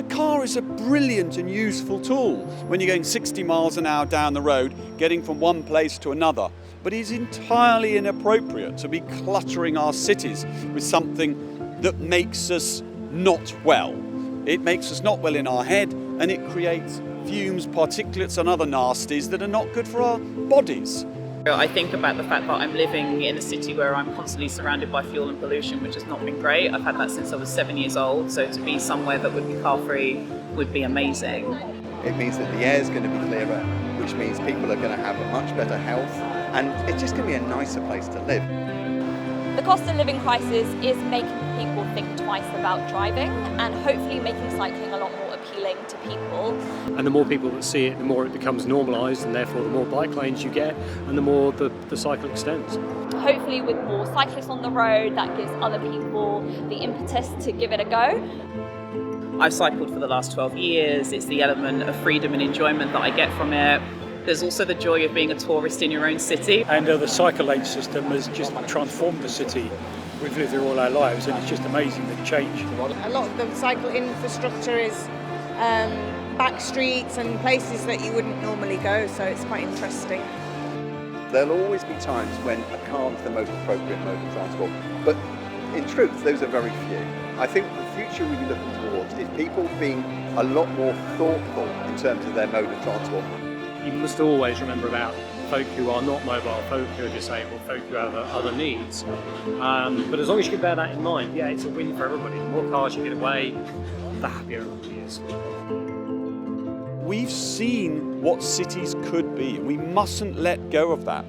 The car is a brilliant and useful tool when you're going 60 miles an hour down the road, getting from one place to another. But it is entirely inappropriate to be cluttering our cities with something that makes us not well. It makes us not well in our head, and it creates fumes, particulates and other nasties that are not good for our bodies. I think about the fact that I'm living in a city where I'm constantly surrounded by fuel and pollution, which has not been great. I've had that since I was 7 years old, so to be somewhere that would be car-free would be amazing. It means that the air is going to be clearer, which means people are going to have a much better health, and it's just going to be a nicer place to live. The cost of living crisis is making people think twice about driving and hopefully making cycling a lot more appealing to people. And the more people that see it, the more it becomes normalised, and therefore the more bike lanes you get and the more the cycle extends. Hopefully with more cyclists on the road, that gives other people the impetus to give it a go. I've cycled for the last 12 years. It's the element of freedom and enjoyment that I get from it. There's also the joy of being a tourist in your own city. And the cycle lane system has just transformed the city. We've lived through all our lives, and it's just amazing the change. A lot of the cycle infrastructure is back streets and places that you wouldn't normally go, so it's quite interesting. There'll always be times when a car is the most appropriate mode of transport, but in truth, those are very few. I think the future we'll be looking towards is people being a lot more thoughtful in terms of their mode of transport. You must always remember about folk who are not mobile, folk who are disabled, folk who have other needs. But as long as you can bear that in mind, yeah, it's a win for everybody. The more cars you get away, the happier everybody is. We've seen what cities could be, and we mustn't let go of that.